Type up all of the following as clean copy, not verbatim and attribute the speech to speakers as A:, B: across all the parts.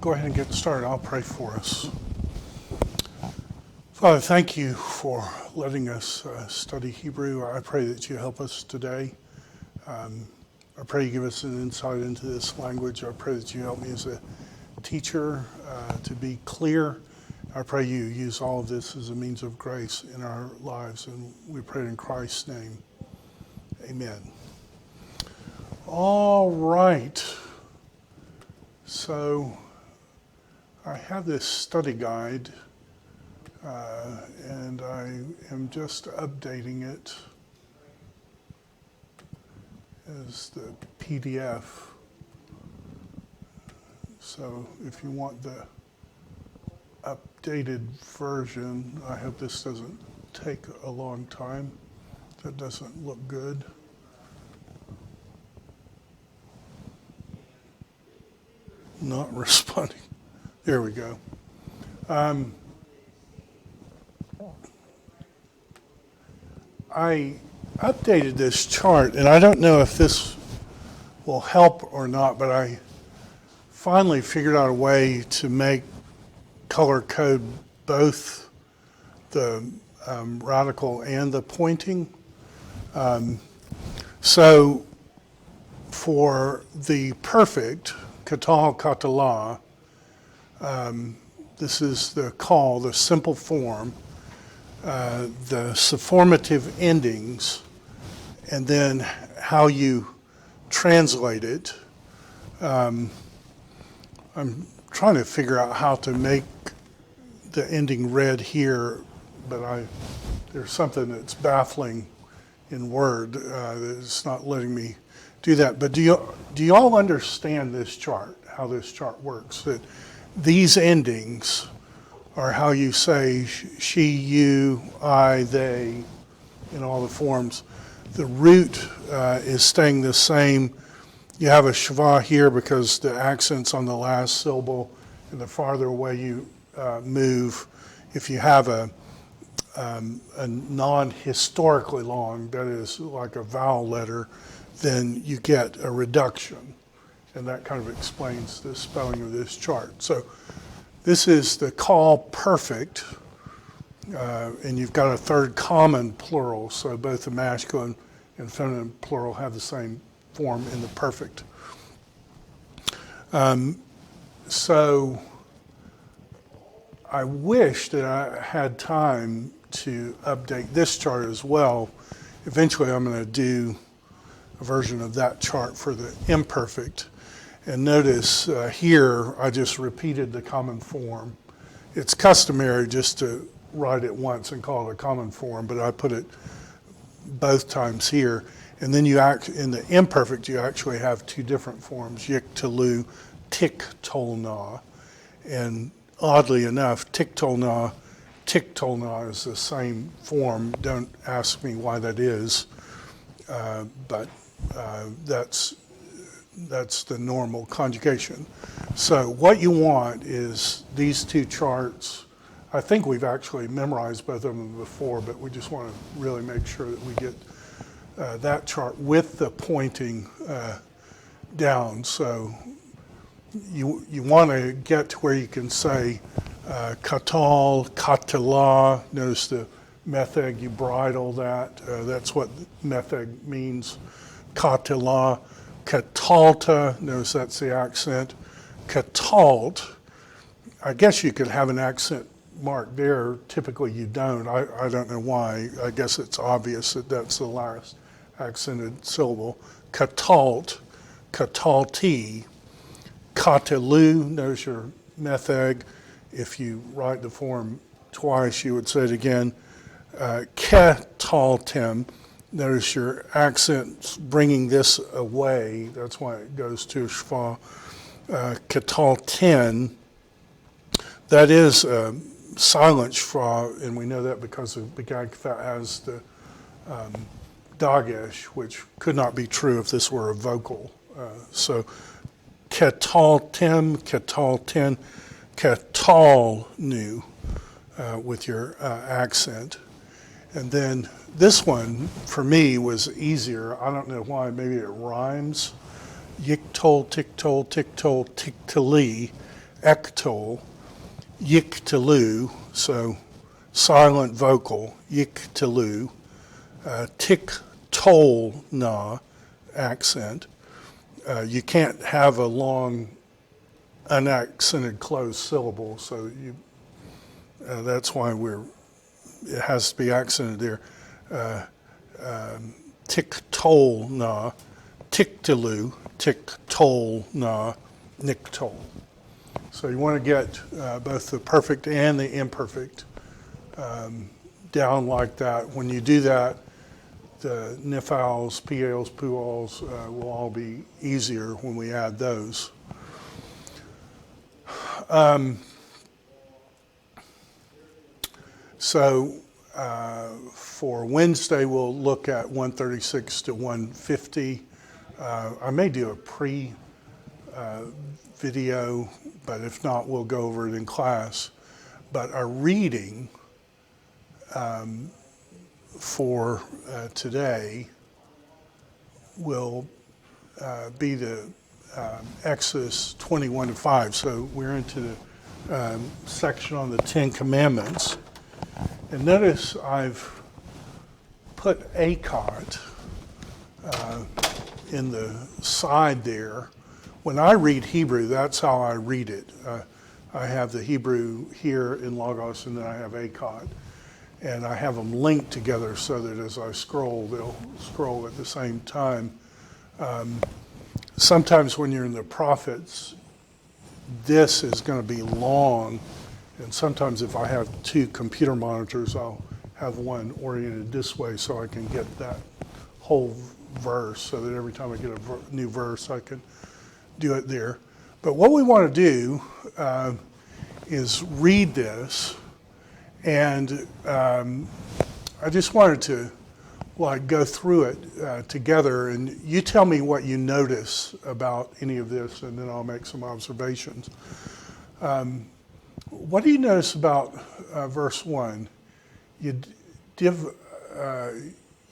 A: go ahead and get started. I'll pray for us. Father, thank you for letting us study Hebrew. I pray that you help us today. I pray you give us an insight into this language. I pray that you help me as a teacher to be clear. I pray you use all of this as a means of grace in our lives, and we pray it in Christ's name. Amen. All right. So I have this study guide, and I am just updating it as the PDF. So if you want the updated version, I hope this doesn't take a long time. That doesn't look good. Not responding. There we go. I updated this chart, and I don't know if this will help or not, but I finally figured out a way to make color code both the radical and the pointing. So for the perfect, katal, katala, this is the call, the simple form, the sufformative endings, and then how you translate it. I'm trying to figure out how to make the ending red here, but there's something that's baffling in Word that's not letting me do that. But do you all understand this chart, how this chart works? That these endings are how you say she, you, I, they, in all the forms. The root is staying the same. You have a shva here because the accent's on the last syllable, and the farther away you move, if you have a non-historically long, that is like a vowel letter, then you get a reduction. And that kind of explains the spelling of this chart. So this is the call perfect, and you've got a third common plural, so both the masculine and feminine plural have the same form in the perfect. So I wish that I had time to update this chart as well. Eventually I'm going to do a version of that chart for the imperfect. And notice here I just repeated the common form. It's customary just to write it once and call it a common form, but I put it both times here. And then in the imperfect, you actually have two different forms, yik talu, tik tolna. And oddly enough, tik tolna is the same form. Don't ask me why that is, but that's the normal conjugation. So what you want is these two charts. I think we've actually memorized both of them before, but we just want to really make sure that we get that chart with the pointing down. So you want to get to where you can say katal, katala. Notice the metheg, you bridle that. That's what metheg means. Katala, katalta, notice that's the accent. Katalt, I guess you could have an accent mark there. Typically you don't. I don't know why. I guess it's obvious that that's the last accented syllable. Katalt, katalti, katalu, notice your metheg. If you write the form twice, you would say it again. Ketaltem, notice your accents bringing this away. That's why it goes to shva. Ketalten, that is silent shva, and we know that because of begag that has the dagesh, which could not be true if this were a vocal. So ketaltem, ketalten, ketalnu with your accent. And then this one, for me, was easier. I don't know why. Maybe it rhymes. Yiktol, tiktol, tiktol, tiktali. ectol, yiktelu, so silent vocal, yiktelu, tiktol-na, accent. You can't have a long unaccented closed syllable, so that's why it has to be accented there. Tiktol-na, tiktelu, tiktol-na, niktol. So you want to get both the perfect and the imperfect down like that. When you do that, the nifals, pals, puals will all be easier when we add those. So for Wednesday, we'll look at 136 to 150. I may do a pre-video, but if not, we'll go over it in class. But our reading for today will be the Exodus 21 to 5. So we're into the section on the Ten Commandments. And notice I've put ACOT in the side there. When I read Hebrew, that's how I read it. I have the Hebrew here in Logos, and then I have ACOT. And I have them linked together so that as I scroll, they'll scroll at the same time. Sometimes when you're in the prophets, this is going to be long. And sometimes if I have two computer monitors, I'll have one oriented this way so I can get that whole verse, so that every time I get a new verse, I can do it there. But what we want to do is read this, and I just wanted to go through it together, and you tell me what you notice about any of this, and then I'll make some observations. What do you notice about verse 1?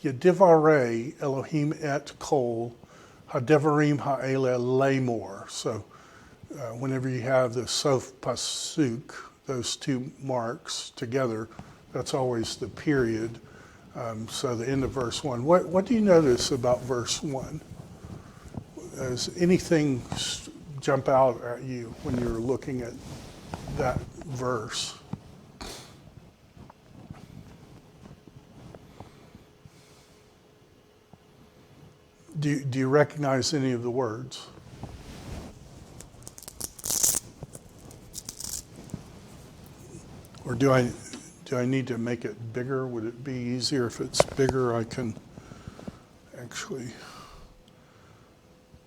A: Yedivarei Elohim et kol hadevarim ha'ele lemor. So whenever you have the sof pasuk, those two marks together, that's always the period. So the end of verse 1. What do you notice about verse 1? Does anything jump out at you when you're looking at that verse? Do you recognize any of the words? Or do I need to make it bigger? Would it be easier if it's bigger? I can actually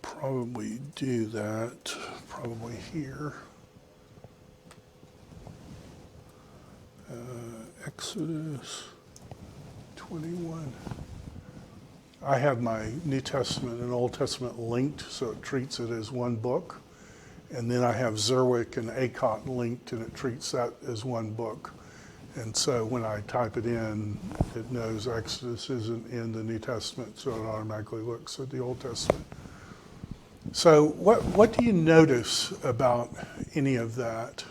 A: probably do that, probably here. Exodus 21. I have my New Testament and Old Testament linked, so it treats it as one book. And then I have Zerwick and ACOT linked, and it treats that as one book. And so when I type it in, it knows Exodus isn't in the New Testament, so it automatically looks at the Old Testament. So what do you notice about any of that?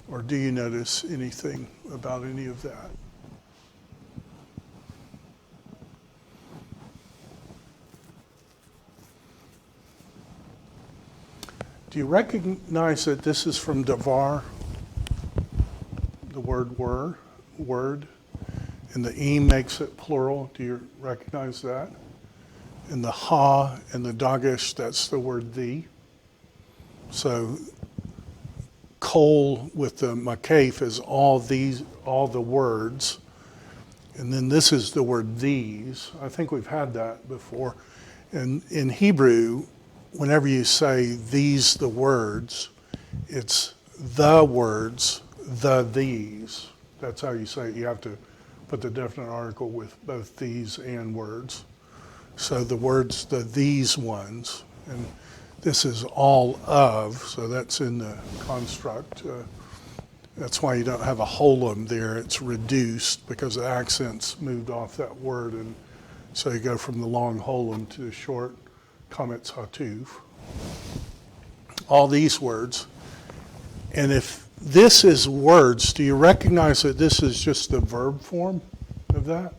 A: Or do you notice anything about any of that? Do you recognize that this is from Davar, the word word, and the E makes it plural? Do you recognize that? And the Ha and the Dagesh, that's the word the. So Kol with the Makef is all the words. And then this is the word these. I think we've had that before. And in Hebrew, whenever you say these the words, it's the words, these. That's how you say it. You have to put the definite article with both these and words. So the words, these ones, and this is all of, so that's in the construct. That's why you don't have a holum there. It's reduced because the accents moved off that word, and so you go from the long holum to the short Kametz Hatuf. all these words. And if this is words, do you recognize that this is just the verb form of that?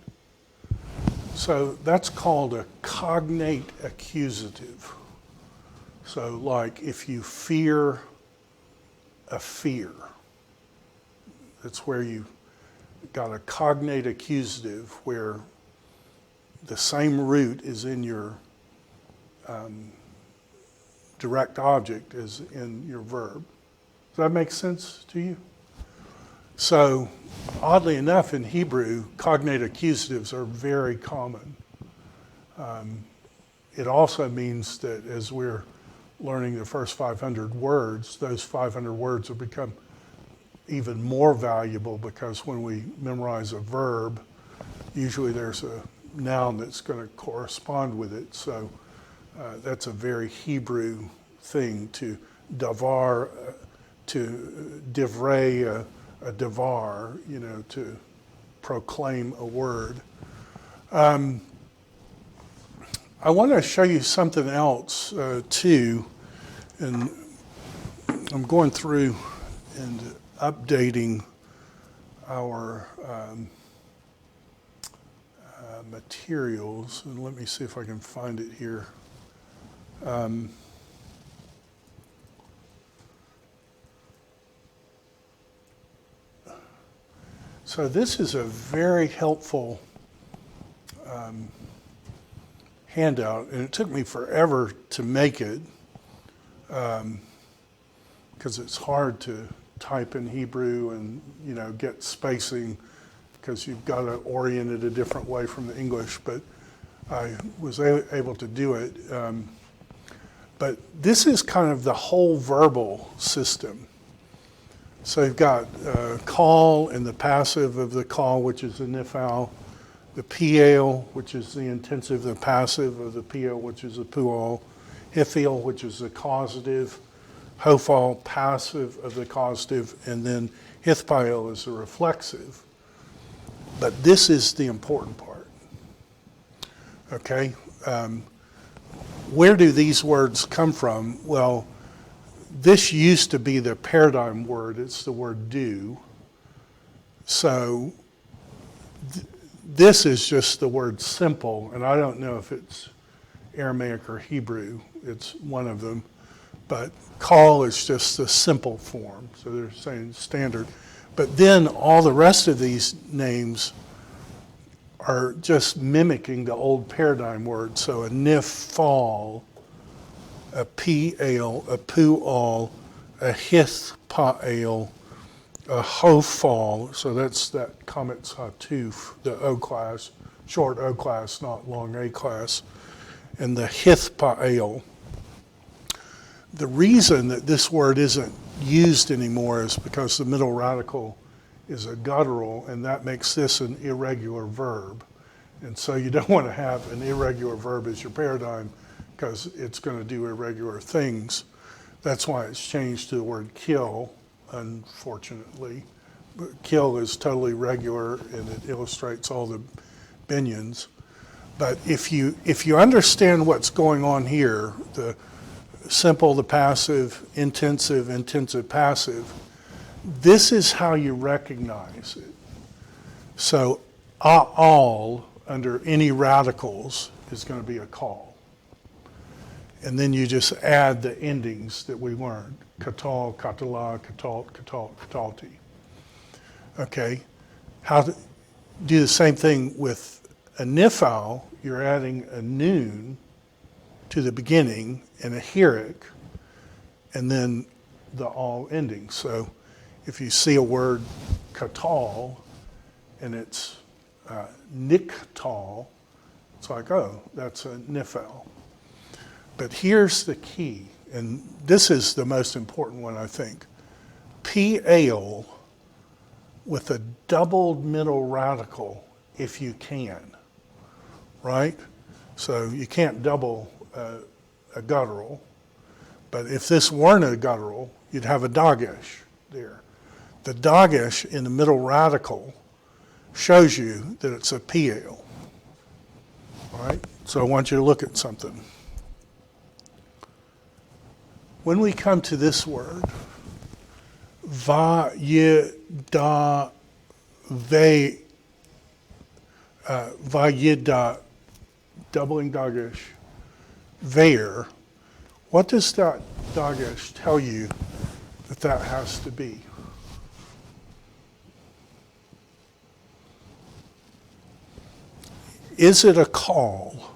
A: So that's called a cognate accusative. So like if you fear a fear, that's where you got a cognate accusative where the same root is in your direct object as in your verb. Does that make sense to you? So oddly enough, in Hebrew, cognate accusatives are very common. It also means that as we're learning the first 500 words, those 500 words will become even more valuable because when we memorize a verb, usually there's a noun that's going to correspond with it. So that's a very Hebrew thing to davar, to divrei, a davar, to proclaim a word. I want to show you something else too, and I'm going through and updating our materials, and let me see if I can find it here. So this is a very helpful handout, and it took me forever to make it because it's hard to type in Hebrew and get spacing because you've got to orient it a different way from the English, but I was able to do it. But this is kind of the whole verbal system. So you've got call and the passive of the call, which is the nifal, the piel, which is the intensive, the passive of the piel, which is the pual, hifil, which is the causative, hofal, passive of the causative, and then hithpael is the reflexive. But this is the important part. Okay? Where do these words come from? Well, this used to be the paradigm word. It's the word do. So this is just the word simple, and I don't know if it's Aramaic or Hebrew. It's one of them. But call is just the simple form. So they're saying standard. But then all the rest of these names are just mimicking the old paradigm word. So a nifal, a piel, a pual, a hithpael, a hofal. So that's that Comet Satuf, the O class, short O class, not long A class, and the hithpael. The reason that this word isn't used anymore is because the middle radical is a guttural, and that makes this an irregular verb. And so you don't want to have an irregular verb as your paradigm because it's going to do irregular things. That's why it's changed to the word kill, unfortunately. But kill is totally regular, and it illustrates all the binyans. But if you understand what's going on here, the simple, the passive, intensive, passive, this is how you recognize it. So all under any radicals is going to be a call. And then you just add the endings that we learned. Katal, katala, katalt, katalt, katalti. Okay, how to do the same thing with a nifal, you're adding a noon to the beginning and a hierik, and then the all endings. So if you see a word katal and it's niktal, it's like, oh, that's a nifal. But here's the key, and this is the most important one, I think. Piel with a doubled middle radical if you can, right? So you can't double a guttural, but if this weren't a guttural, you'd have a dagesh there. The dagesh in the middle radical shows you that it's a piel, all right? So I want you to look at something. When we come to this word, va ye da ve, va ye da, doubling dagesh, there, what does that dagesh tell you that has to be? Is it a call?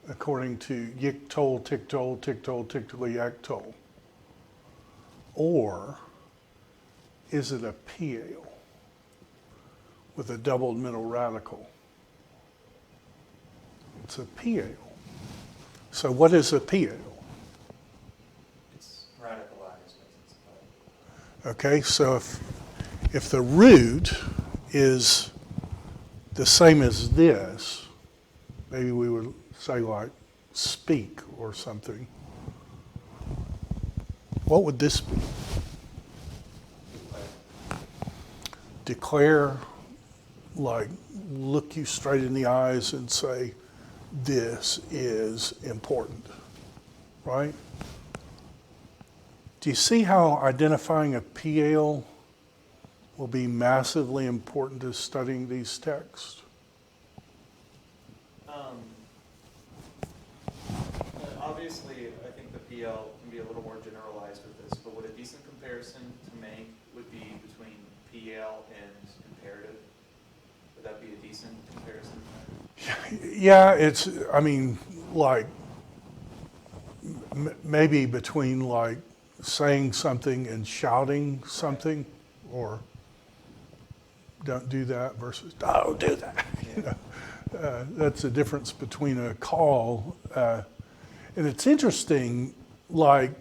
A: According to yiktol, tiktol, tiktol, tiktoli, yaktol? Or is it a piel with a doubled middle radical? It's a piel. So what is a piel?
B: It's radicalized.
A: Okay, so if the root is the same as this, maybe we would say like speak or something. What would this be? Declare, like look you straight in the eyes and say, this is important, right? Do you see how identifying a PL will be massively important to studying these texts?
B: Obviously, I think the PL can be a little more generalized with this, but what a decent comparison to make would be between PL and imperative. Would that be a decent comparison?
A: Yeah, it's, I mean, like, maybe between like saying something and shouting something, or don't do that versus don't do that. You know, that's the difference between a call. And it's interesting, like,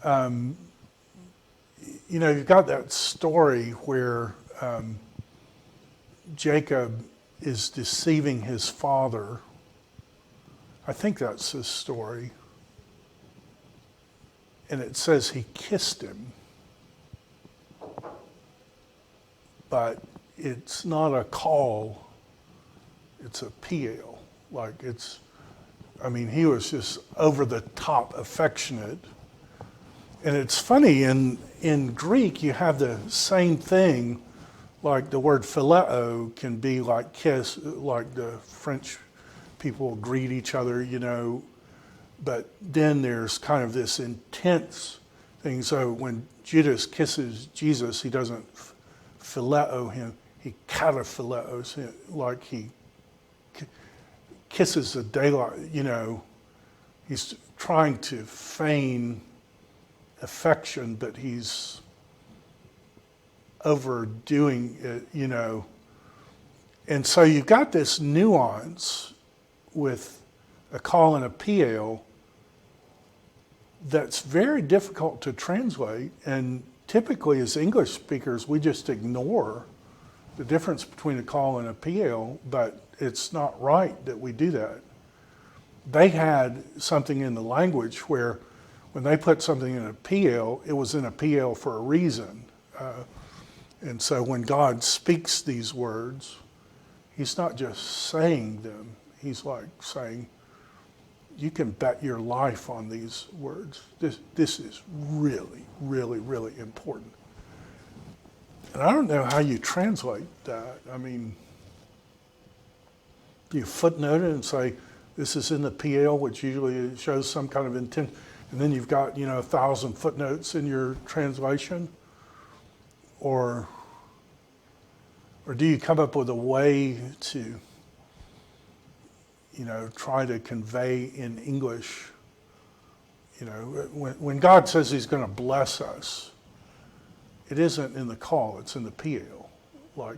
A: you know, you've got that story where Jacob is deceiving his father. I think that's his story. And it says he kissed him. But it's not a call, it's a PL. Like it's, I mean, he was just over the top affectionate. And it's funny, in Greek, you have the same thing, like the word phileo can be like kiss, like the French people greet each other, you know, but then there's kind of this intense thing. So when Judas kisses Jesus, he doesn't phileo him, he cataphileos him, like he kisses the daylight, you know, he's trying to feign affection, but he's overdoing it, you know. And so you've got this nuance with a call and a PL that's very difficult to translate. And typically as English speakers, we just ignore the difference between a call and a PL, but it's not right that we do that. They had something in the language where when they put something in a PL, it was in a PL for a reason. And so when God speaks these words, he's not just saying them. He's like saying, you can bet your life on these words. This is really, really, really important. And I don't know how you translate that. I mean, do you footnote it and say, this is in the PL, which usually shows some kind of intent, and then you've got, you know, 1,000 footnotes in your translation? Or do you come up with a way to, you know, try to convey in English, you know, when God says he's going to bless us, it isn't in the call, it's in the PL. Like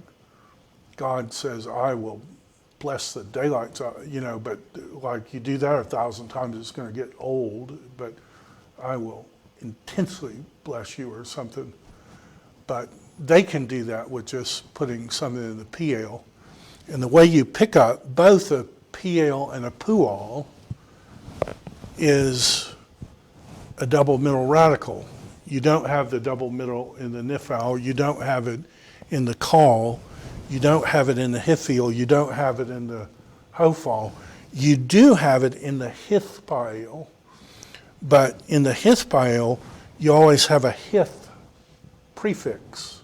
A: God says, I will bless the daylights, you know, but like you do that 1,000 times, it's going to get old, but I will intensely bless you or something. But they can do that with just putting something in the PL. And the way you pick up both a PL and a pual is a double middle radical. You don't have the double middle in the nifal, you don't have it in the call, you don't have it in the hifil, you don't have it in the hofal. You do have it in the hith pile, but in the hith pile, you always have a hith prefix.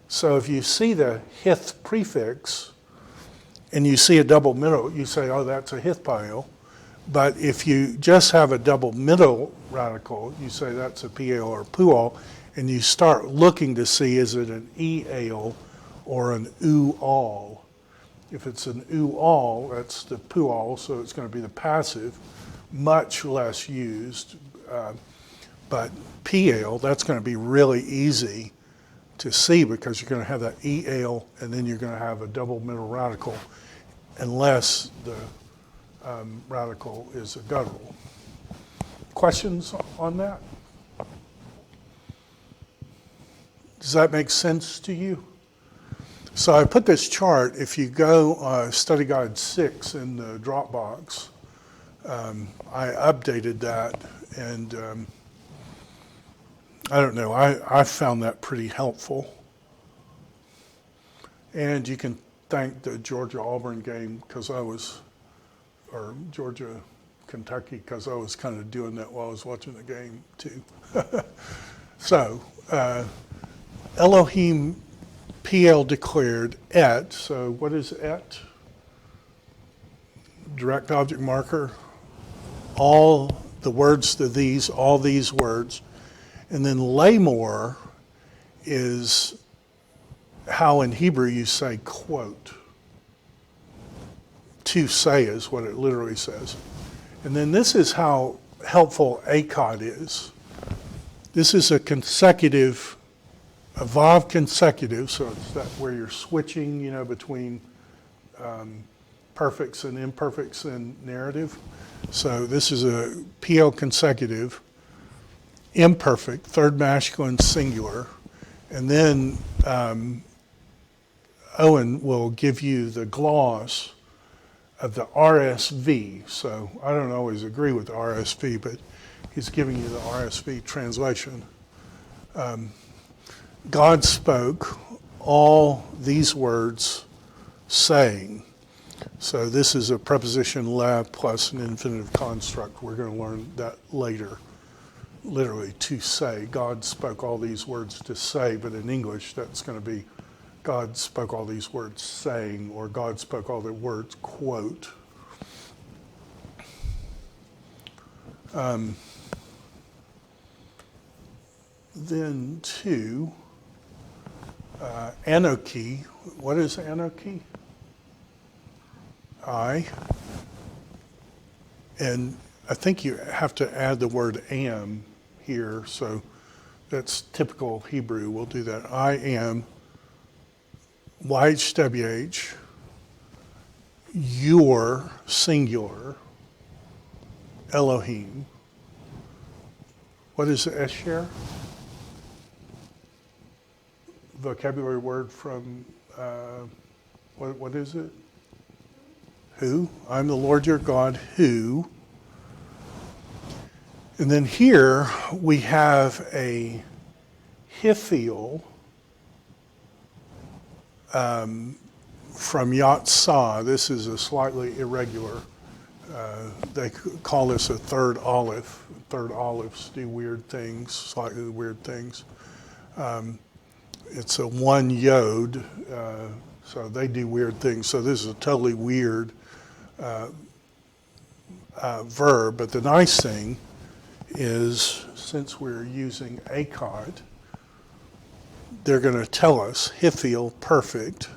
A: So if you see the hith prefix and you see a double middle, you say, oh, that's a hith pile. But if you just have a double middle radical, you say that's a PAL or PUAL, and you start looking to see, is it an EAL or an UAL? If it's an UAL, that's the PUAL, so it's going to be the passive, much less used. But PAL, that's going to be really easy to see because you're going to have that EAL and then you're going to have a double middle radical unless the radical is a guttural. Questions on that? Does that make sense to you? So I put this chart, if you go study guide 6 in the Dropbox, I updated that, and I don't know, I found that pretty helpful. And you can thank the Georgia-Auburn game because I was, or Georgia-Kentucky, because I was kind of doing that while I was watching the game too. So, Elohim PL declared et, so what is et? Direct object marker, all the words to these, all these words. And then lamor is how in Hebrew you say quote. To say is what it literally says. And then this is how helpful ACOD is. This is a consecutive, a vav consecutive, so it's that where you're switching, you know, between perfects and imperfects in narrative. So this is a PL consecutive, imperfect, third masculine singular, and then Owen will give you the gloss of the RSV. So I don't always agree with the RSV, but he's giving you the RSV translation. God spoke all these words saying. So this is a preposition la plus an infinitive construct. We're going to learn that later. Literally, to say. God spoke all these words to say, but in English that's going to be God spoke all these words saying, or God spoke all the words quote. Then two, anarchy. What is anarchy? And I think you have to add the word am here, so that's typical Hebrew. We'll do that. I am, YHWH, your, singular, Elohim. What is the Esher? Vocabulary word from, what is it? Who? I'm the Lord your God, who. And then here we have a Hiphiel from Yatsah. This is a slightly irregular. They call this a third aleph. Third alephs do weird things, slightly weird things. It's a one yod, so they do weird things. So this is a totally weird verb. But the nice thing is, since we're using ACOD, they're going to tell us Hiphiel perfect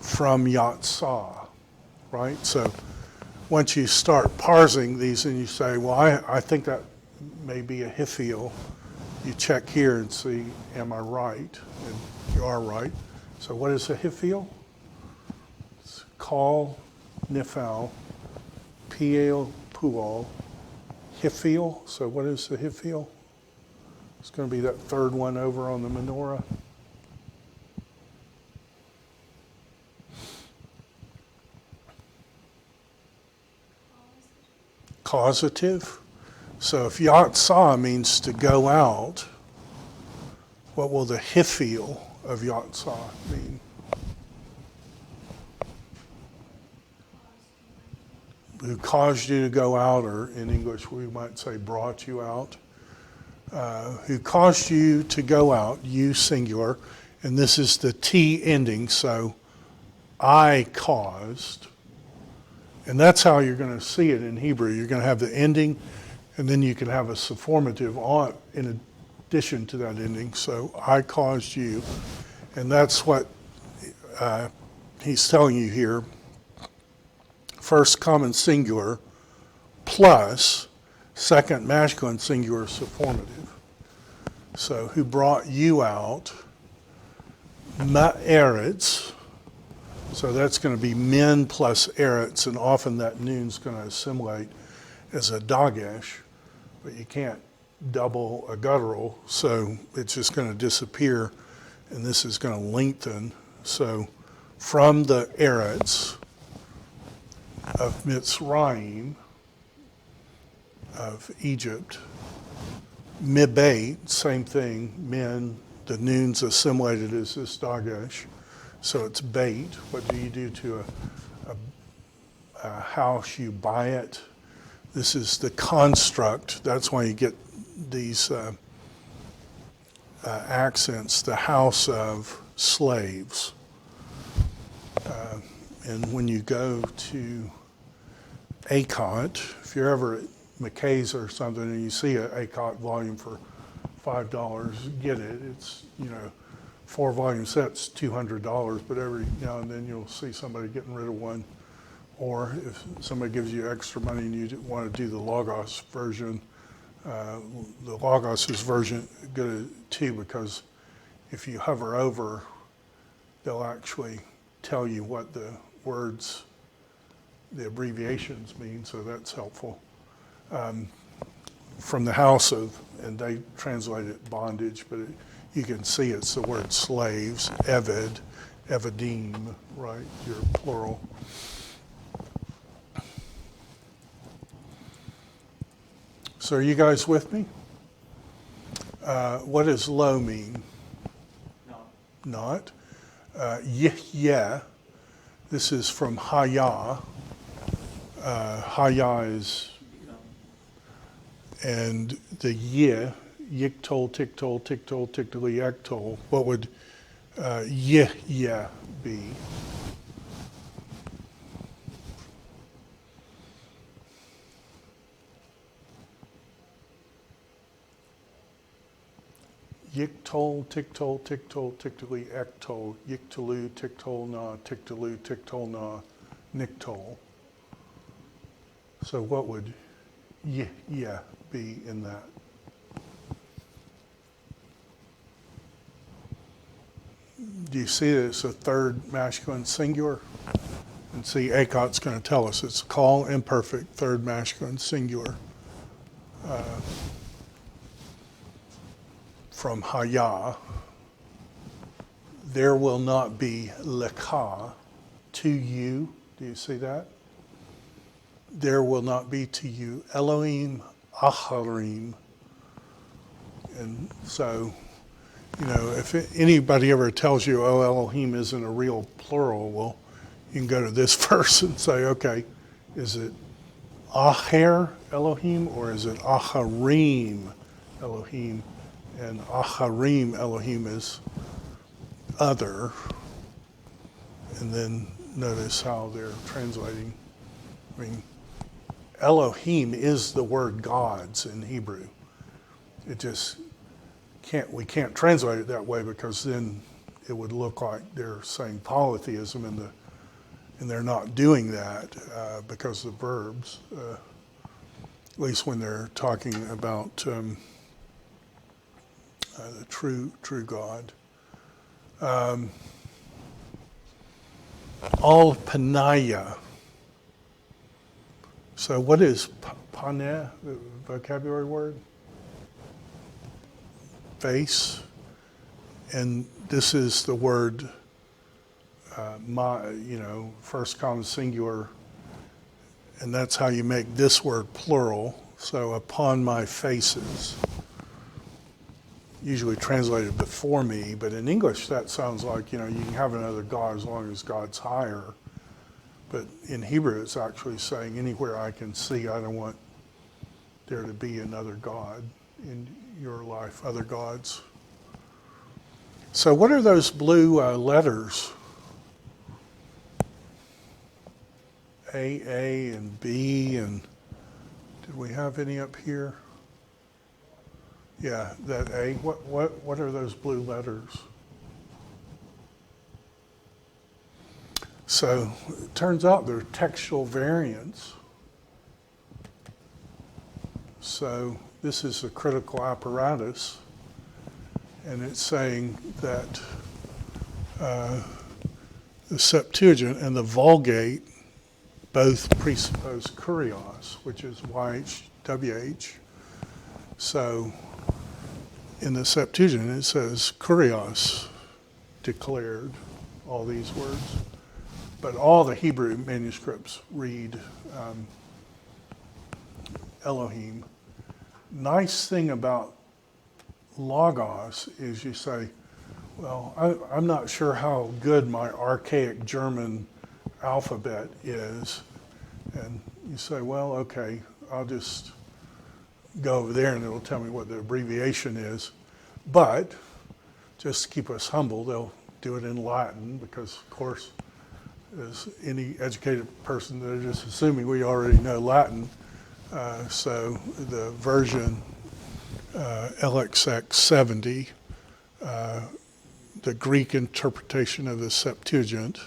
A: from Yatsah, right? So once you start parsing these and you say, well, I think that may be a Hiphiel, you check here and see, am I right? And you are right. So what is a Hiphiel? It's Kal, Nifal, Piel, Pual, Hiphiel. So what is the Hiphiel? It's going to be that third one over on the menorah. Causative. So if Yatsah means to go out, what will the Hiphiel of Yatsah mean? who caused you to go out, or in English we might say brought you out, who caused you to go out, you singular, and this is the T ending, so I caused. And that's how you're going to see it in Hebrew. You're going to have the ending, and then you can have a subformative on in addition to that ending. So I caused you, and that's what he's telling you here. First common singular plus second masculine singular subformative. So who brought you out? Ma'eretz. So that's going to be men plus eretz, and often that noon's going to assimilate as a dagesh, but you can't double a guttural, so it's just going to disappear, and this is going to lengthen. So from the eretz of Mitzrayim, of Egypt, mibait, same thing, men, the noon's assimilated as this dagesh. So it's bait. What do you do to a house? You buy it. This is the construct. That's why you get these accents, the house of slaves. And when you go to ACOT, if you're ever at McKay's or something and you see an ACOT volume for $5, get it. It's, 4-volume set's $200, but every now and then you'll see somebody getting rid of one. Or if somebody gives you extra money and you want to do the Logos version, the Logos is version good too, because if you hover over, they'll actually tell you what the words, the abbreviations mean, so that's helpful. From the house of, and they translate it bondage, but you can see it's the word slaves, eved, evadim, right, your plural. So are you guys with me? What does lo mean?
B: No.
A: Not. Yeah. This is from haya. Haya is, and the yiktol, tiktol, tiktol, tiktoli, ektol. What would yeah be? Yiktol, tiktol, tiktol, tiktoli, ektol, yiktolu, tiktol na, tiktolu, tiktol na, niktol. So what would yeah be in that? Do you see that it's a third masculine singular? And see, ACOT's going to tell us it's call imperfect, third masculine singular. From Haya, there will not be leka, to you. Do you see that? There will not be to you Elohim acharim. And so, if anybody ever tells you, oh, Elohim isn't a real plural, well, you can go to this verse and say, okay, is it acher Elohim or is it acharim Elohim? And acharim Elohim is other. And then notice how they're translating. I mean, Elohim is the word gods in Hebrew. It just we can't translate it that way, because then it would look like they're saying polytheism, and they're not doing that because of the verbs, at least when they're talking about the true God. Al panaya. So what is paneh, the vocabulary word? Face. And this is the word, first common singular, and that's how you make this word plural. So upon my faces. Usually translated before me, but in English that sounds like, you can have another God as long as God's higher. But in Hebrew, it's actually saying, anywhere I can see, I don't want there to be another God in your life, other gods. So what are those blue letters? A, and B, and did we have any up here? Yeah, that A. What are those blue letters? So it turns out they're textual variants. So this is a critical apparatus, and it's saying that the Septuagint and the Vulgate both presuppose kurios, which is YHWH. So in the Septuagint it says kurios declared all these words, but all the Hebrew manuscripts read Elohim. Nice thing about Logos is you say, well, I'm not sure how good my archaic German alphabet is. And you say, well, okay, I'll just go over there and it'll tell me what the abbreviation is. But just to keep us humble, they'll do it in Latin because, of course, as any educated person, they're just assuming we already know Latin. So the version LXX 70, the Greek interpretation of the Septuagint,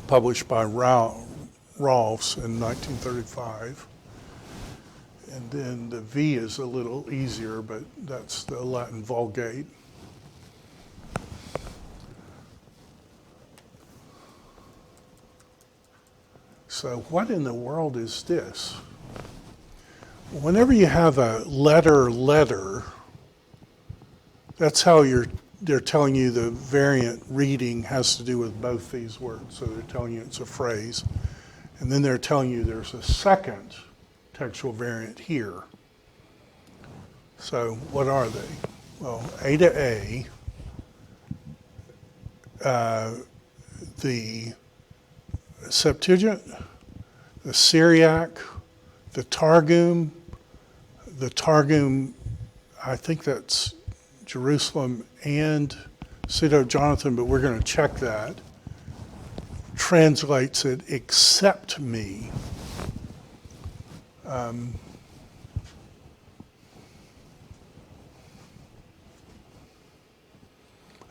A: published by Rolfs in 1935. And then the V is a little easier, but that's the Latin Vulgate. So what in the world is this? Whenever you have a letter, that's how they're telling you the variant reading has to do with both these words. So they're telling you it's a phrase. And then they're telling you there's a second textual variant here. So what are they? Well, A to A, the Septuagint, the Syriac, the Targum, I think that's Jerusalem and Pseudo-Jonathan, but we're going to check that, translates it, accept me. I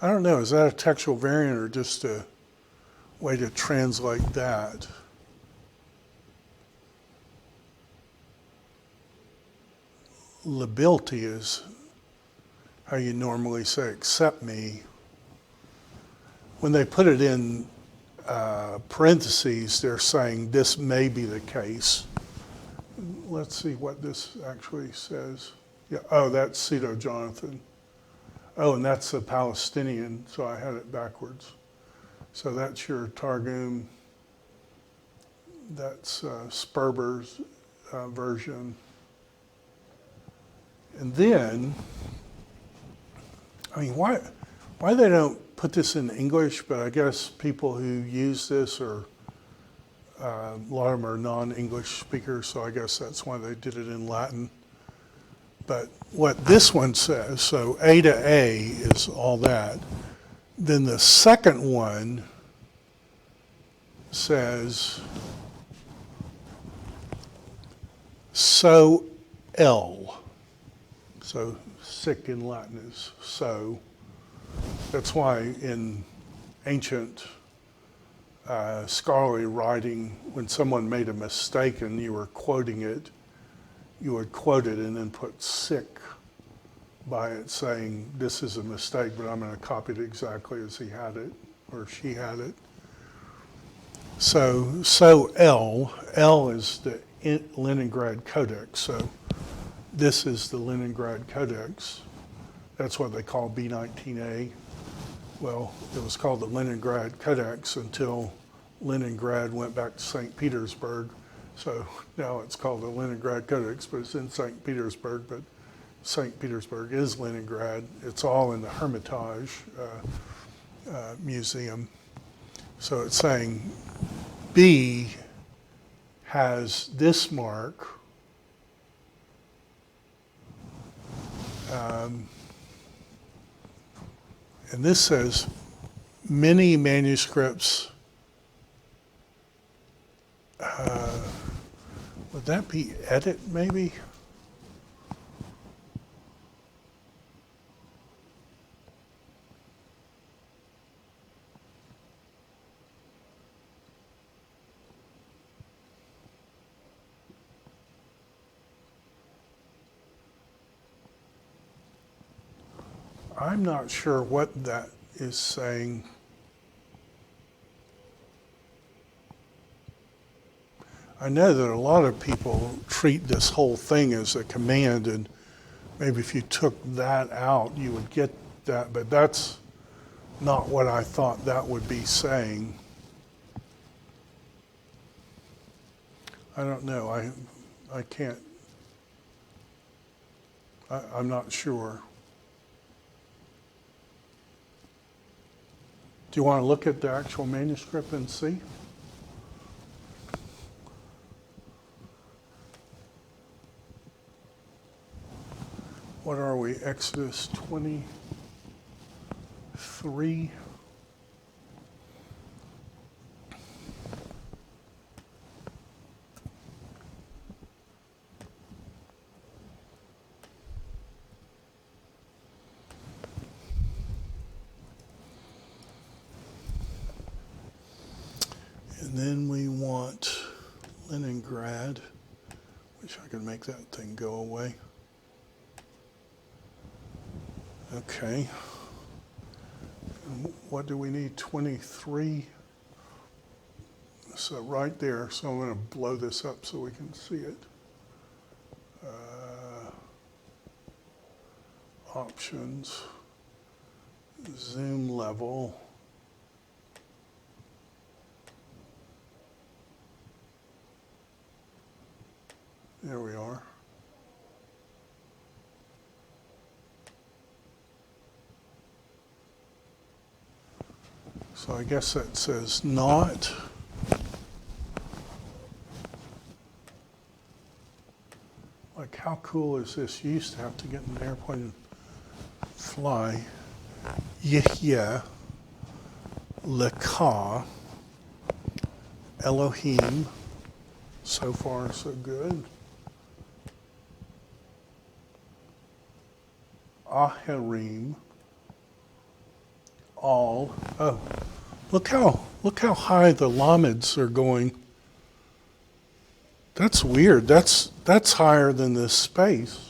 A: don't know, is that a textual variant or just a way to translate that? Lability is how you normally say accept me. When they put it in parentheses, they're saying this may be the case. Let's see what this actually says. Yeah, oh, that's Pseudo-Jonathan. Oh, and that's the Palestinian, so I had it backwards. So that's your Targum. That's Sperber's version. And then, I mean, why they don't put this in English, but I guess people who use this are, a lot of them are non-English speakers, so I guess that's why they did it in Latin. But what this one says, so A to A is all that. Then the second one says, so L. So sick in Latin is so. That's why in ancient scholarly writing, when someone made a mistake and you were quoting it, you would quote it and then put sick by it, saying this is a mistake, but I'm going to copy it exactly as he had it or she had it. So L is the Leningrad Codex. So this is the Leningrad Codex. That's what they call B19A. Well, it was called the Leningrad Codex until Leningrad went back to St. Petersburg. So now it's called the Leningrad Codex, but it's in St. Petersburg, but St. Petersburg is Leningrad. It's all in the Hermitage Museum. So it's saying B has this mark. And this says many manuscripts. Would that be edit maybe? I'm not sure what that is saying. I know that a lot of people treat this whole thing as a command, and maybe if you took that out, you would get that, but that's not what I thought that would be saying. I don't know. I can't. I'm not sure. Do you want to look at the actual manuscript and see? What are we? Exodus 23. And then we want Leningrad. Wish I could make that thing go away. Okay. And what do we need? 23. So right there. So I'm going to blow this up so we can see it. Options. Zoom level. There we are. So I guess that says not. Like, how cool is this? You used to have to get in an airplane and fly. Yihya, Lekah, Elohim. So far, so good. Ahirim. All. Oh, look how high the lamids are going. That's weird. That's higher than this space.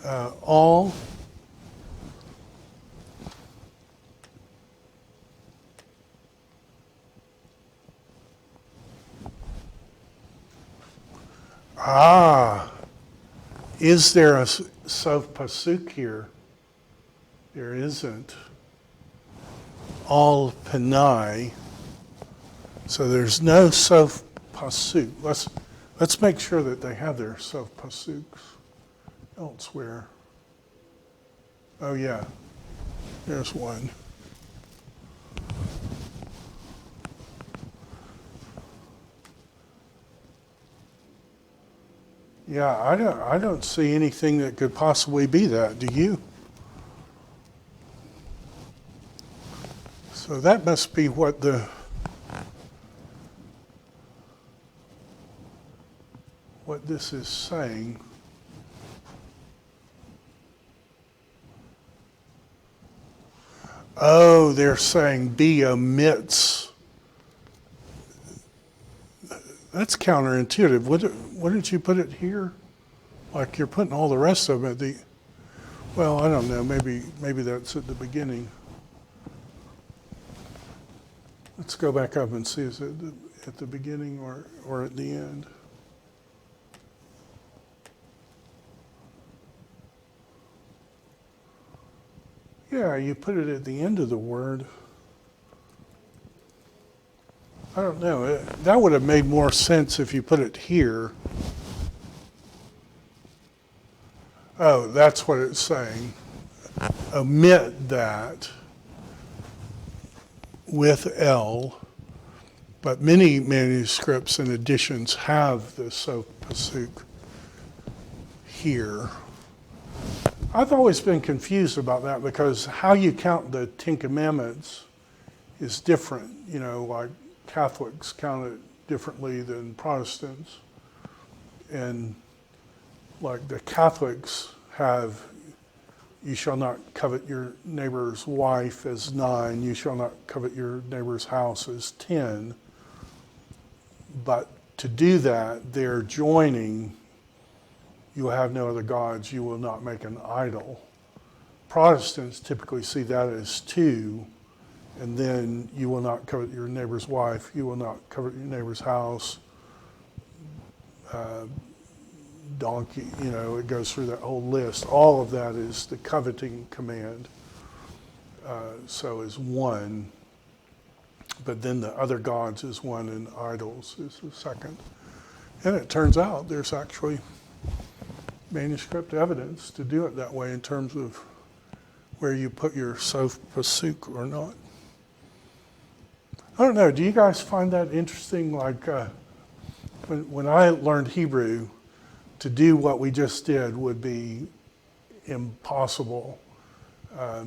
A: All. Is there a Sof Pasuk here? There isn't. All Panai. So there's no Sof Pasuk. Let's make sure that they have their Sof Pasuks elsewhere. Oh yeah, there's one. Yeah, I don't see anything that could possibly be that. Do you? So that must be what this is saying. Oh, they're saying B omits. That's counterintuitive. Wouldn't you put it here? Like you're putting all the rest of them at the, well, I don't know, maybe that's at the beginning. Let's go back up and see, is it at the beginning or at the end? Yeah, you put it at the end of the word. I don't know. That would have made more sense if you put it here. Oh, that's what it's saying. Omit that. with L, but many manuscripts and editions have the Sof Pasuk here. I've always been confused about that because how you count the Ten Commandments is different. You know, like Catholics count it differently than Protestants. And like the Catholics have, you shall not covet your neighbor's wife as 9, you shall not covet your neighbor's house as 10. But to do that, they're joining, you will have no other gods, you will not make an idol. Protestants typically see that as 2, and then you will not covet your neighbor's wife, you will not covet your neighbor's house, donkey, you know, it goes through that whole list. All of that is the coveting command. So is 1, but then the other gods is 1 and idols is the second. And it turns out there's actually manuscript evidence to do it that way in terms of where you put your Sof Pasuk or not. I don't know, do you guys find that interesting? Like when I learned Hebrew, to do what we just did would be impossible. I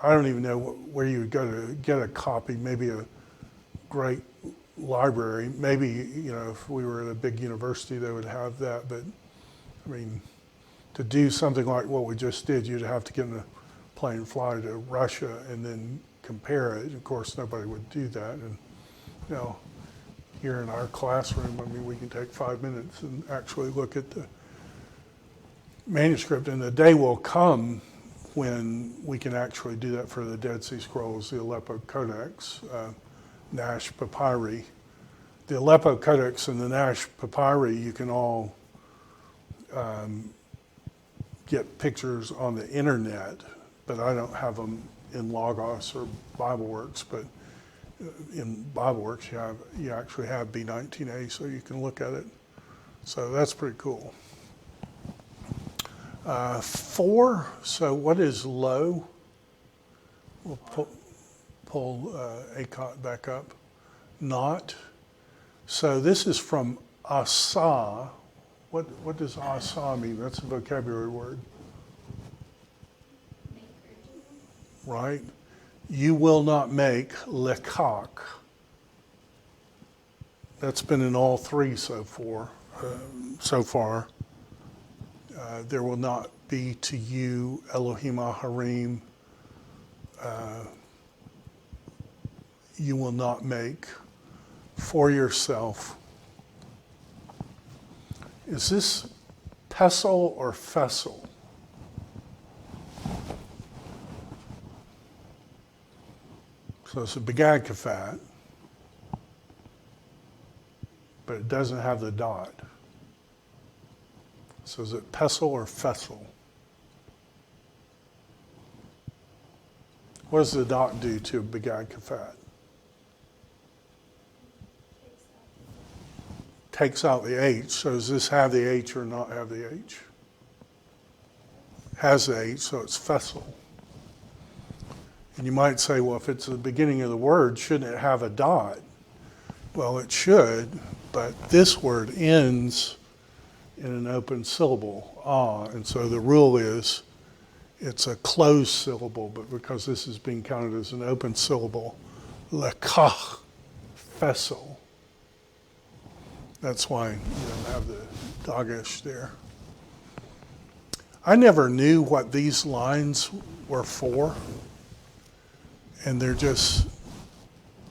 A: don't even know where you would go to get a copy, maybe a great library. Maybe, you know, if we were at a big university, they would have that. But, I mean, to do something like what we just did, you'd have to get in a plane and fly to Russia and then compare it. Of course, nobody would do that. And, you know, here in our classroom, I mean, we can take 5 minutes and actually look at the manuscript. And the day will come when we can actually do that for the Dead Sea Scrolls, the Aleppo Codex, Nash Papyri. The Aleppo Codex and the Nash Papyri, you can all get pictures on the internet, but I don't have them in Logos or BibleWorks. But in BibleWorks, you actually have B19A, so you can look at it. So that's pretty cool. 4, so what is low? We'll pull ACOT back up. Not. So this is from asa. What does asa mean? That's a vocabulary word. Right? You will not make lekach. That's been in all 3 so far. There will not be to you Elohim Aharim. You will not make for yourself. Is this pesel or fessel? So it's a begad kafat, but it doesn't have the dot. So is it pesel or fessel? What does the dot do to a begad kafat? Takes out the H. So does this have the H or not have the H? Has the H, so it's fessel. And you might say, well, if it's the beginning of the word, shouldn't it have a dot? Well, it should, but this word ends in an open syllable, and so the rule is it's a closed syllable, but because this is being counted as an open syllable, lekach, fessel. That's why you don't have the dagesh there. I never knew what these lines were for, and they're just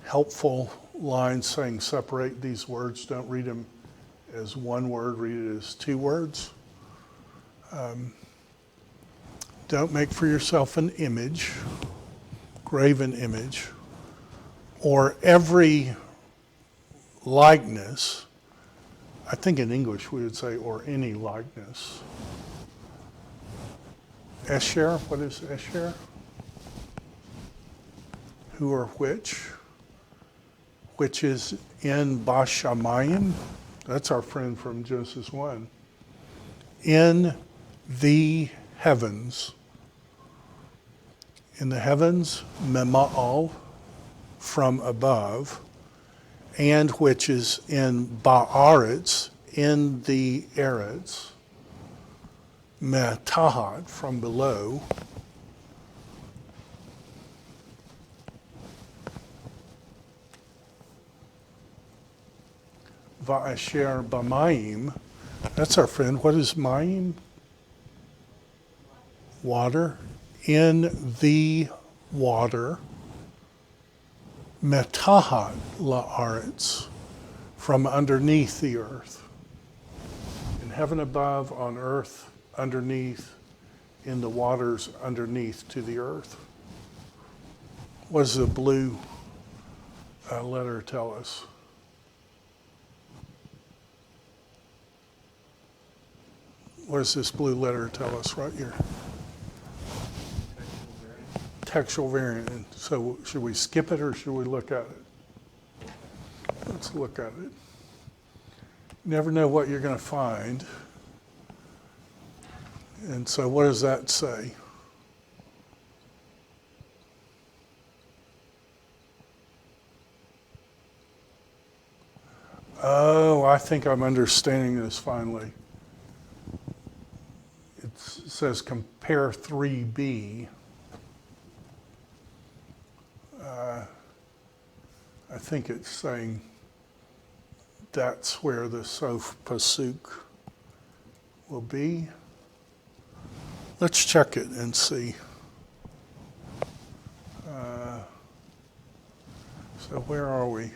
A: helpful lines saying separate these words. Don't read them as one word, read it as 2 words. Don't make for yourself an image, graven image, or every likeness. I think in English we would say, or any likeness. Esher, what is Esher? Who or which? Which is in Bashamayim. That's our friend from Genesis 1. In the heavens. in the heavens, mema'al, from above, and which is in ba'aretz, in the eretz, metahat, from below, va'asher b'mayim, that's our friend. What is mayim? Water. In the water, metahat la'aretz, from underneath the earth. In heaven above, on earth underneath, in the waters underneath to the earth. What does the blue letter tell us? What does this blue letter tell us right here? Textual variant. And so should we skip it or should we look at it? Let's look at it. You never know what you're going to find. And so what does that say? Oh, I think I'm understanding this finally. It says compare 3b. I think it's saying that's where the Sof Pasuk will be. Let's check it and see. So where are we?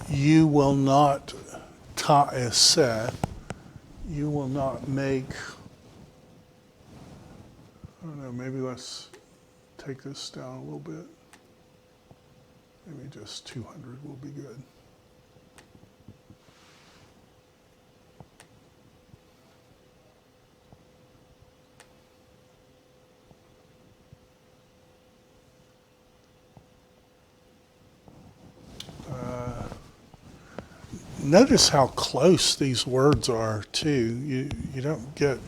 A: You will not ta'aseh. You will not make. I don't know, maybe let's take this down a little bit. Maybe just 200 will be good. Notice how close these words are too. You don't get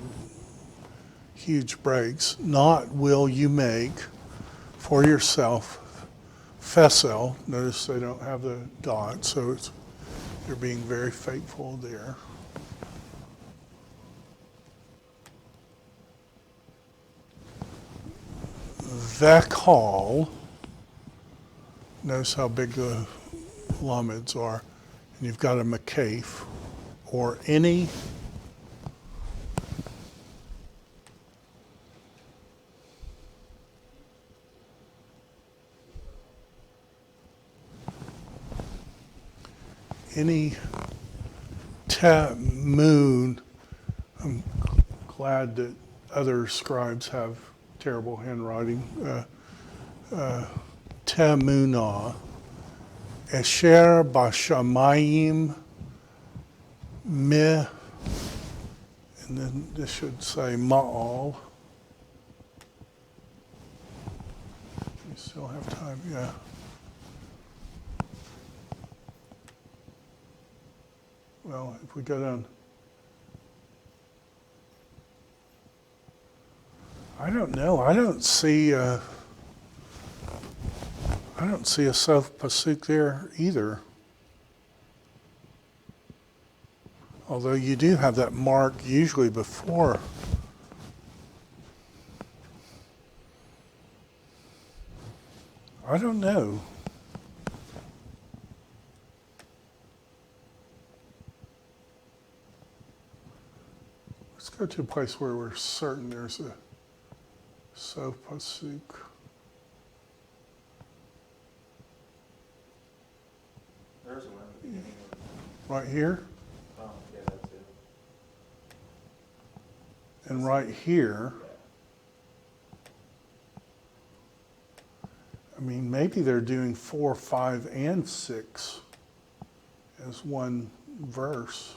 A: huge breaks. Not will you make for yourself fesel. Notice they don't have the dot, so you're being very faithful there. Vekal. Notice how big the lamids are. And you've got a makaf, or any moon. I'm glad that other scribes have terrible handwriting. Temunah. Esher bashamayim meh, and then this should say ma'al. We still have time, yeah. Well, if we go down, I don't know. I don't see a Sof Pasuk there either. Although you do have that mark usually before. I don't know. Let's go to a place where we're certain there's a Sof Pasuk.
B: There's one at the beginning of
A: Right here
B: oh, yeah, that's it.
A: and right here. I mean, maybe they're doing 4, 5, and 6 as one verse.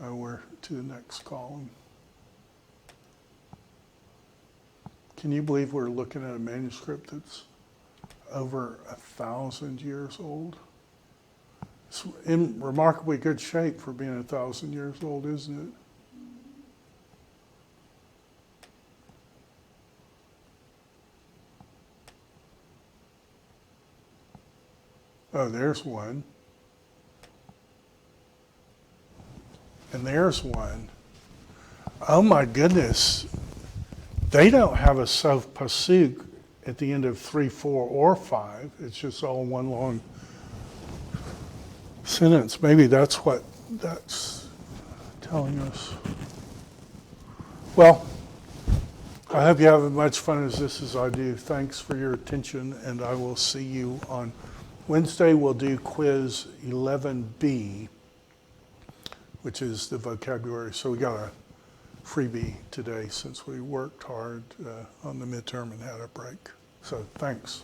A: We're to the next column. Can you believe we're looking at a manuscript that's over 1,000 years old? It's in remarkably good shape for being 1,000 years old, isn't it? Oh, there's one. And there's one. Oh my goodness. They don't have a sauf pasuk at the end of 3, 4, or 5. It's just all one long sentence. Maybe that's what that's telling us. Well, I hope you have as much fun as this as I do. Thanks for your attention, and I will see you on Wednesday. We'll do quiz 11B, which is the vocabulary. So we got a freebie today since we worked hard on the midterm and had a break. So thanks.